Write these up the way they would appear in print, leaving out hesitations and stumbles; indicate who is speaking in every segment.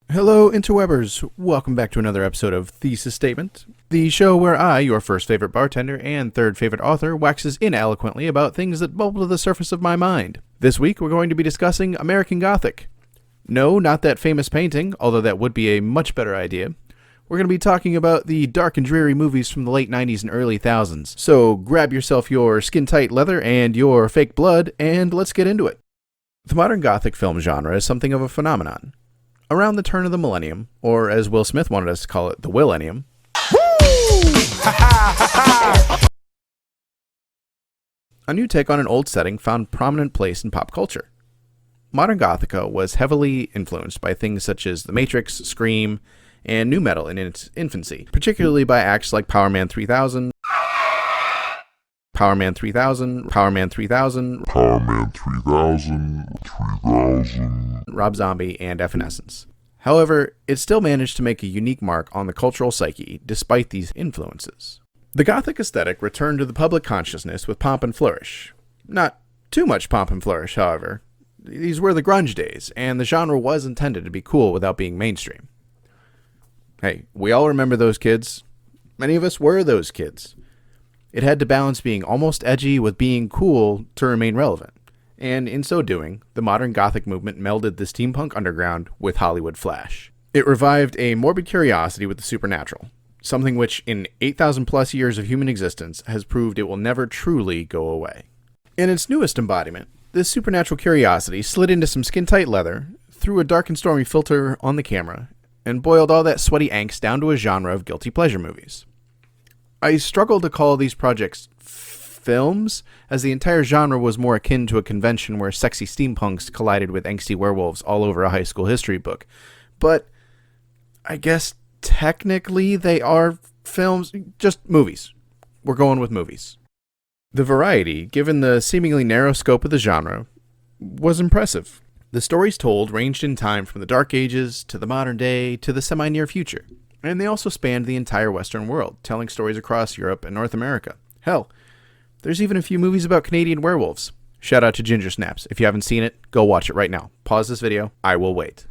Speaker 1: Hello, interwebers. Welcome back to another episode of Thesis Statement, the show where I, your first favorite bartender and third favorite author, waxes ineloquently about things that bubble to the surface of my mind. This week, we're going to be discussing American Gothic. No, not that famous painting, although that would be a much better idea. We're going to be talking about the dark and dreary movies from the late 90s and early thousands. So grab yourself your skin-tight leather and your fake blood, and let's get into it. The modern Gothic film genre is something of a phenomenon. Around the turn of the millennium, or as Will Smith wanted us to call it, the Willennium, a new take on an old setting found prominent place in pop culture. Modern Gothica was heavily influenced by things such as The Matrix, Scream, and nu metal in its infancy, particularly by acts like Power Man 3000, Power Man 3000, Power Man 3000, Power Man 3000, Rob Zombie, and Evanescence. However, it still managed to make a unique mark on the cultural psyche despite these influences. The Gothic aesthetic returned to the public consciousness with pomp and flourish. Not too much pomp and flourish, however. These were the grunge days, and the genre was intended to be cool without being mainstream. Hey, we all remember those kids. Many of us were those kids. It had to balance being almost edgy with being cool to remain relevant. And in so doing, the modern Gothic movement melded the steampunk underground with Hollywood flash. It revived a morbid curiosity with the supernatural, something which in 8,000 plus years of human existence has proved it will never truly go away. In its newest embodiment, this supernatural curiosity slid into some skin-tight leather, threw a dark and stormy filter on the camera, and boiled all that sweaty angst down to a genre of guilty pleasure movies. I struggle to call these projects films, as the entire genre was more akin to a convention where sexy steampunks collided with angsty werewolves all over a high school history book. But I guess technically they are films, just movies. We're going with movies. The variety, given the seemingly narrow scope of the genre, was impressive. The stories told ranged in time from the Dark Ages to the modern day to the semi-near future. And they also spanned the entire Western world, telling stories across Europe and North America. Hell, there's even a few movies about Canadian werewolves. Shout out to Ginger Snaps. If you haven't seen it, go watch it right now. Pause this video. I will wait.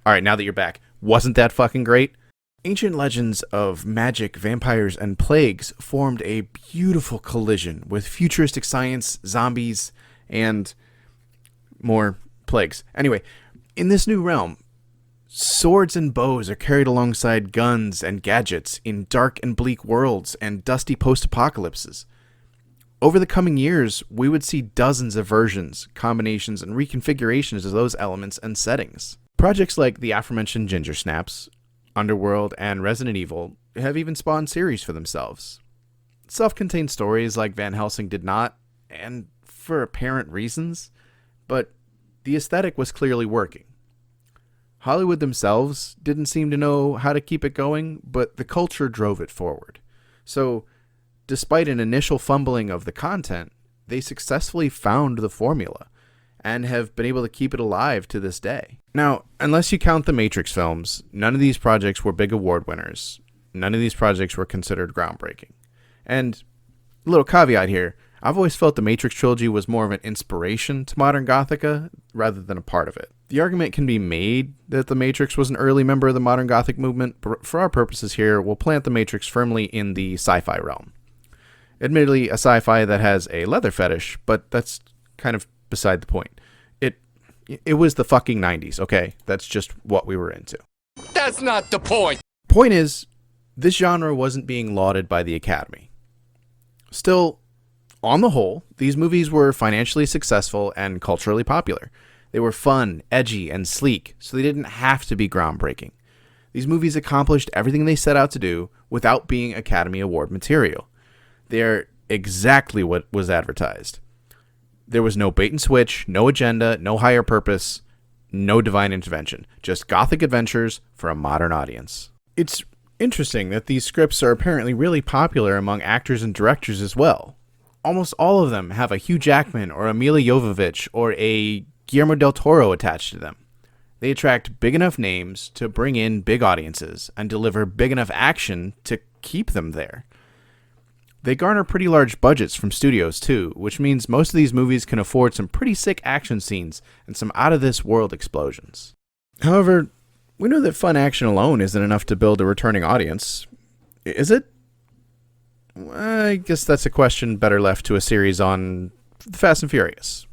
Speaker 1: Alright, now that you're back, wasn't that fucking great? Ancient legends of magic, vampires, and plagues formed a beautiful collision with futuristic science, zombies, and more plagues. Anyway, in this new realm, swords and bows are carried alongside guns and gadgets in dark and bleak worlds and dusty post-apocalypses. Over the coming years, we would see dozens of versions, combinations, and reconfigurations of those elements and settings. Projects like the aforementioned Ginger Snaps, Underworld, and Resident Evil have even spawned series for themselves. Self-contained stories like Van Helsing did not, and for apparent reasons, but the aesthetic was clearly working. Hollywood themselves didn't seem to know how to keep it going, but the culture drove it forward. So, despite an initial fumbling of the content, they successfully found the formula, and have been able to keep it alive to this day. Now, unless you count the Matrix films, none of these projects were big award winners. None of these projects were considered groundbreaking. And, a little caveat here, I've always felt the Matrix trilogy was more of an inspiration to modern Gothica rather than a part of it. The argument can be made that the Matrix was an early member of the modern Gothic movement, but for our purposes here, we'll plant the Matrix firmly in the sci-fi realm. Admittedly, a sci-fi that has a leather fetish, but that's kind of beside the point. It was the fucking 90s, okay? That's just what we were into.
Speaker 2: That's not the point!
Speaker 1: Point is, this genre wasn't being lauded by the Academy. Still, on the whole, these movies were financially successful and culturally popular. They were fun, edgy, and sleek, so they didn't have to be groundbreaking. These movies accomplished everything they set out to do without being Academy Award material. They're exactly what was advertised. There was no bait and switch, no agenda, no higher purpose, no divine intervention, just Gothic adventures for a modern audience. It's interesting that these scripts are apparently really popular among actors and directors as well. Almost all of them have a Hugh Jackman or a Mila Jovovich or a Guillermo del Toro attached to them. They attract big enough names to bring in big audiences and deliver big enough action to keep them there. They garner pretty large budgets from studios too, which means most of these movies can afford some pretty sick action scenes and some out-of-this-world explosions. However, we know that fun action alone isn't enough to build a returning audience. Is it? I guess that's a question better left to a series on the Fast and Furious.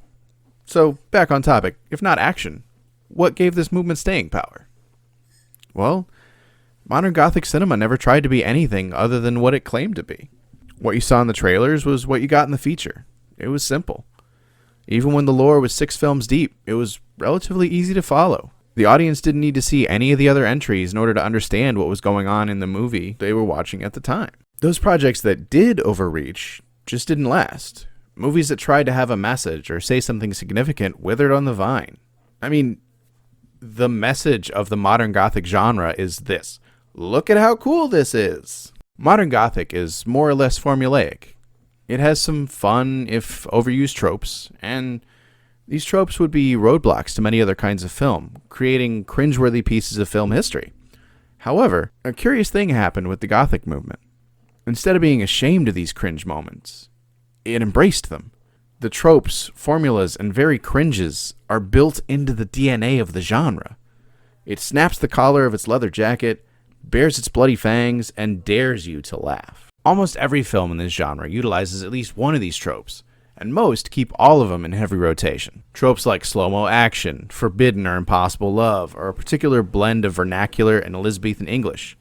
Speaker 1: So, back on topic, if not action, what gave this movement staying power? Well, modern Gothic cinema never tried to be anything other than what it claimed to be. What you saw in the trailers was what you got in the feature. It was simple. Even when the lore was 6 films deep, it was relatively easy to follow. The audience didn't need to see any of the other entries in order to understand what was going on in the movie they were watching at the time. Those projects that did overreach just didn't last. Movies that tried to have a message or say something significant withered on the vine. I mean, the message of the modern Gothic genre is this: look at how cool this is. Modern Gothic is more or less formulaic. It has some fun, if overused, tropes, and these tropes would be roadblocks to many other kinds of film, creating cringeworthy pieces of film history. However, a curious thing happened with the Gothic movement. Instead of being ashamed of these cringe moments, it embraced them. The tropes, formulas, and very cringes are built into the DNA of the genre. It snaps the collar of its leather jacket, bares its bloody fangs, and dares you to laugh. Almost every film in this genre utilizes at least one of these tropes, and most keep all of them in heavy rotation. Tropes like slow-mo action, forbidden or impossible love, or a particular blend of vernacular and Elizabethan English.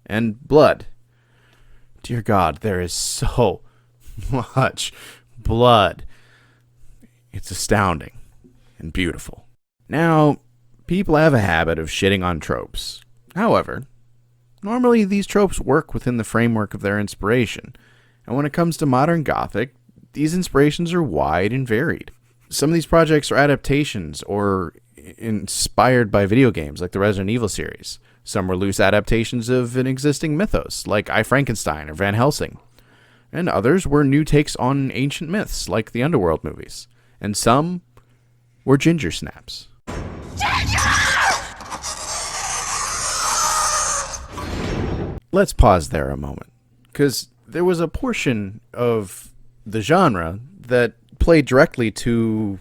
Speaker 1: And blood. Dear God, there is so much blood. It's astounding and beautiful. Now, people have a habit of shitting on tropes. However, normally these tropes work within the framework of their inspiration, and when it comes to modern Gothic, these inspirations are wide and varied. Some of these projects are adaptations or inspired by video games like the Resident Evil series. Some were loose adaptations of an existing mythos like I, Frankenstein or Van Helsing. And others were new takes on ancient myths like the Underworld movies. And some were ginger snaps. Let's pause there a moment, because there was a portion of the genre that played directly to,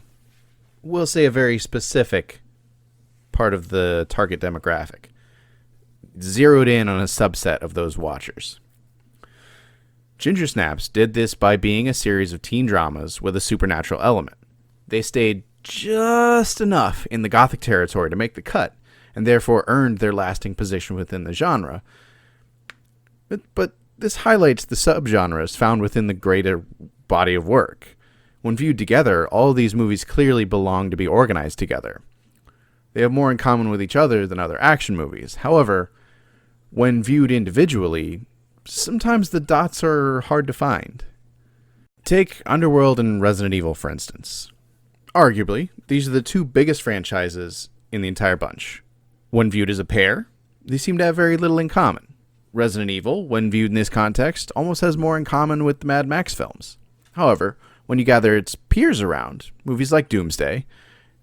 Speaker 1: we'll say, a very specific part of the target demographic. Zeroed in on a subset of those watchers. Ginger Snaps did this by being a series of teen dramas with a supernatural element. They stayed just enough in the Gothic territory to make the cut, and therefore earned their lasting position within the genre. But this highlights the subgenres found within the greater body of work. When viewed together, all of these movies clearly belong to be organized together. They have more in common with each other than other action movies. However, when viewed individually, sometimes the dots are hard to find. Take Underworld and Resident Evil, for instance. Arguably, these are the two biggest franchises in the entire bunch. When viewed as a pair, they seem to have very little in common. Resident Evil, when viewed in this context, almost has more in common with the Mad Max films. However, when you gather its peers around, movies like Doomsday,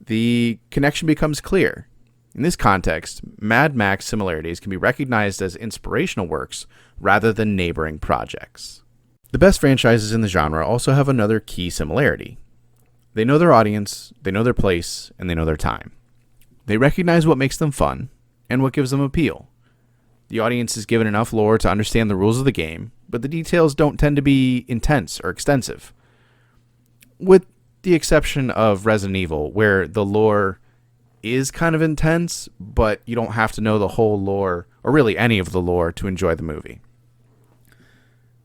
Speaker 1: the connection becomes clear. In this context, Mad Max similarities can be recognized as inspirational works rather than neighboring projects. The best franchises in the genre also have another key similarity. They know their audience, they know their place, and they know their time. They recognize what makes them fun and what gives them appeal. The audience is given enough lore to understand the rules of the game, but the details don't tend to be intense or extensive. With the exception of Resident Evil, where the lore is kind of intense, but you don't have to know the whole lore, or really any of the lore, to enjoy the movie.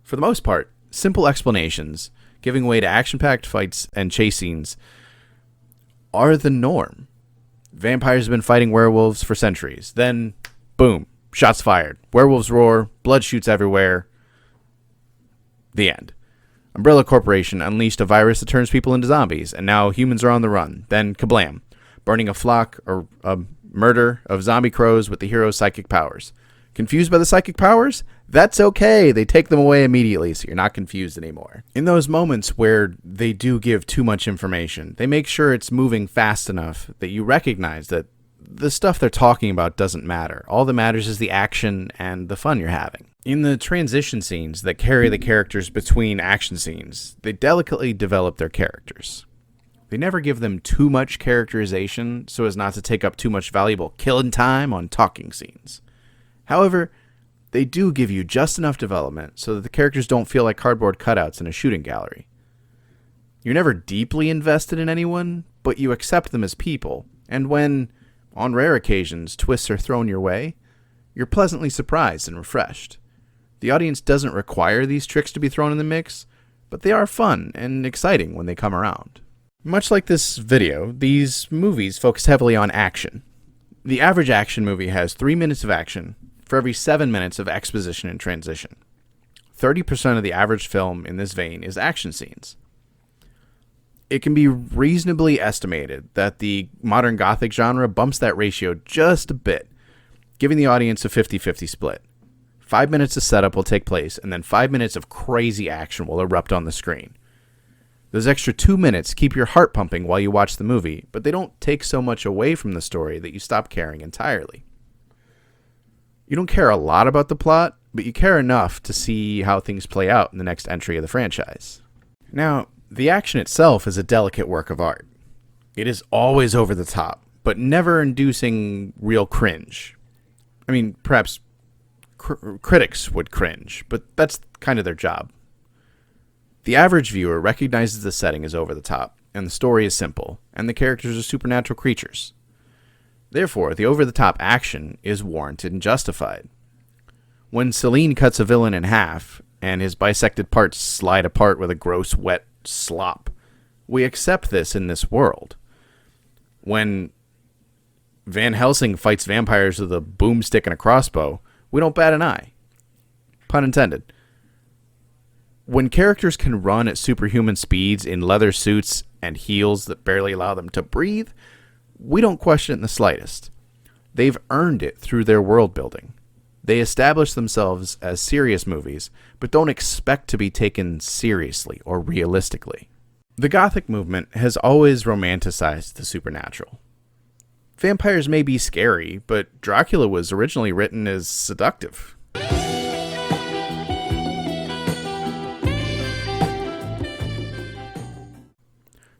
Speaker 1: For the most part, simple explanations, giving way to action-packed fights and chase scenes, are the norm. Vampires have been fighting werewolves for centuries. Then, boom, shots fired. Werewolves roar, blood shoots everywhere. The end. Umbrella Corporation unleashed a virus that turns people into zombies, and now humans are on the run. Then, kablam. burning a flock or a murder of zombie crows with the hero's psychic powers. Confused by the psychic powers? That's okay. They take them away immediately, so you're not confused anymore. In those moments where they do give too much information, they make sure it's moving fast enough that you recognize that the stuff they're talking about doesn't matter. All that matters is the action and the fun you're having. In the transition scenes that carry the characters between action scenes, they delicately develop their characters. They never give them too much characterization so as not to take up too much valuable killing time on talking scenes. However, they do give you just enough development so that the characters don't feel like cardboard cutouts in a shooting gallery. You're never deeply invested in anyone, but you accept them as people, and when, on rare occasions, twists are thrown your way, you're pleasantly surprised and refreshed. The audience doesn't require these tricks to be thrown in the mix, but they are fun and exciting when they come around. Much like this video, these movies focus heavily on action. The average action movie has 3 minutes of action for every 7 minutes of exposition and transition. 30% of the average film in this vein is action scenes. It can be reasonably estimated that the modern Gothic genre bumps that ratio just a bit, giving the audience a 50-50 split. 5 minutes of setup will take place, and then 5 minutes of crazy action will erupt on the screen. Those extra 2 minutes keep your heart pumping while you watch the movie, but they don't take so much away from the story that you stop caring entirely. You don't care a lot about the plot, but you care enough to see how things play out in the next entry of the franchise. Now, the action itself is a delicate work of art. It is always over the top, but never inducing real cringe. I mean, perhaps critics would cringe, but that's kind of their job. The average viewer recognizes the setting is over the top, and the story is simple, and the characters are supernatural creatures. Therefore, the over-the-top action is warranted and justified. When Celine cuts a villain in half, and his bisected parts slide apart with a gross, wet slop, we accept this in this world. When Van Helsing fights vampires with a boomstick and a crossbow, we don't bat an eye. Pun intended. When characters can run at superhuman speeds in leather suits and heels that barely allow them to breathe, we don't question it in the slightest. They've earned it through their world building. They establish themselves as serious movies, but don't expect to be taken seriously or realistically. The Gothic movement has always romanticized the supernatural. Vampires may be scary, but Dracula was originally written as seductive.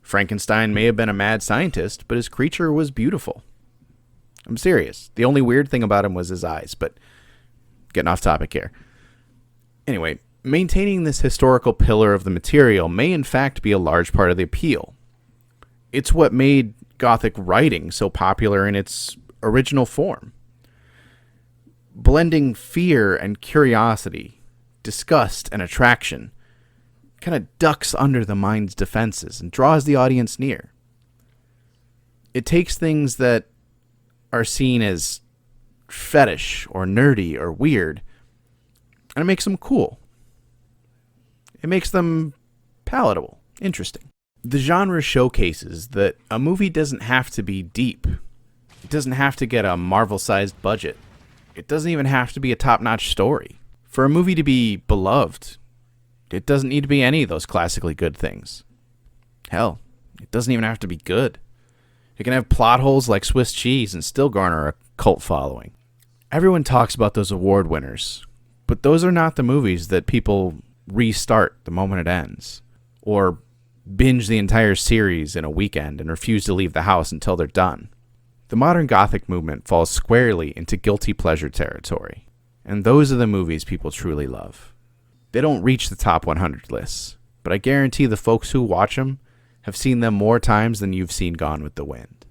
Speaker 1: Frankenstein may have been a mad scientist, but his creature was beautiful. I'm serious. The only weird thing about him was his eyes, but getting off topic here. Anyway, maintaining this historical pillar of the material may in fact be a large part of the appeal. It's what made Gothic writing so popular in its original form. Blending fear and curiosity, disgust and attraction, kind of ducks under the mind's defenses and draws the audience near. It takes things that are seen as fetish or nerdy or weird, and it makes them cool. It makes them palatable, interesting. The genre showcases that a movie doesn't have to be deep. It doesn't have to get a Marvel-sized budget. It doesn't even have to be a top-notch story. For a movie to be beloved, it doesn't need to be any of those classically good things. Hell, it doesn't even have to be good. It can have plot holes like Swiss cheese and still garner a cult following. Everyone talks about those award winners, but those are not the movies that people restart the moment it ends, or binge the entire series in a weekend and refuse to leave the house until they're done. The modern Gothic movement falls squarely into guilty pleasure territory, and those are the movies people truly love. They don't reach the top 100 lists, but I guarantee the folks who watch them have seen them more times than you've seen Gone with the Wind.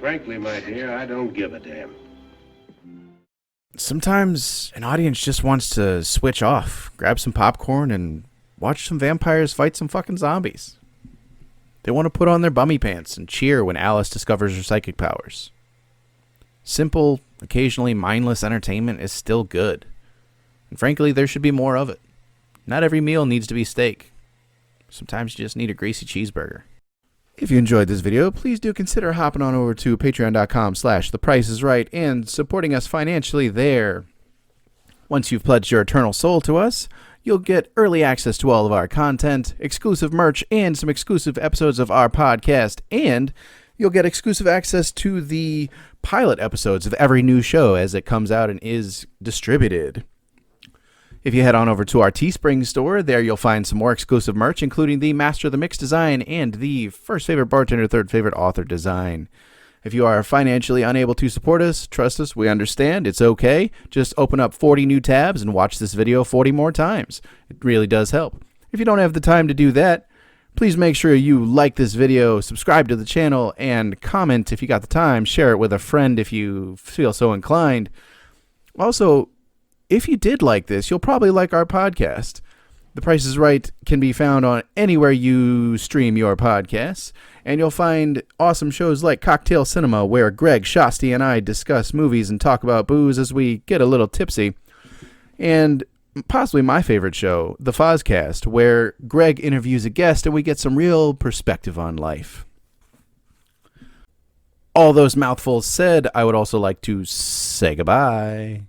Speaker 3: Frankly, my dear, I don't give a damn.
Speaker 1: Sometimes an audience just wants to switch off, grab some popcorn, and watch some vampires fight some fucking zombies. They want to put on their bummy pants and cheer when Alice discovers her psychic powers. Simple, occasionally mindless entertainment is still good. And frankly, there should be more of it. Not every meal needs to be steak. Sometimes you just need a greasy cheeseburger. If you enjoyed this video, please do consider hopping on over to patreon.com/thepriceisright and supporting us financially there. Once you've pledged your eternal soul to us, you'll get early access to all of our content, exclusive merch, and some exclusive episodes of our podcast, and you'll get exclusive access to the pilot episodes of every new show as it comes out and is distributed. If you head on over to our Teespring store, there you'll find some more exclusive merch, including the Master of the Mix design and the First Favorite Bartender, Third Favorite Author design. If you are financially unable to support us, trust us, we understand. It's okay. Just open up 40 new tabs and watch this video 40 more times. It really does help. If you don't have the time to do that, please make sure you like this video, subscribe to the channel, and comment if you got the time. Share it with a friend if you feel so inclined. Also, if you did like this, you'll probably like our podcast. The Price is Right can be found on anywhere you stream your podcasts, and you'll find awesome shows like Cocktail Cinema, where Greg, Shasti, and I discuss movies and talk about booze as we get a little tipsy, and possibly my favorite show, The Fozcast, where Greg interviews a guest and we get some real perspective on life. All those mouthfuls said, I would also like to say goodbye.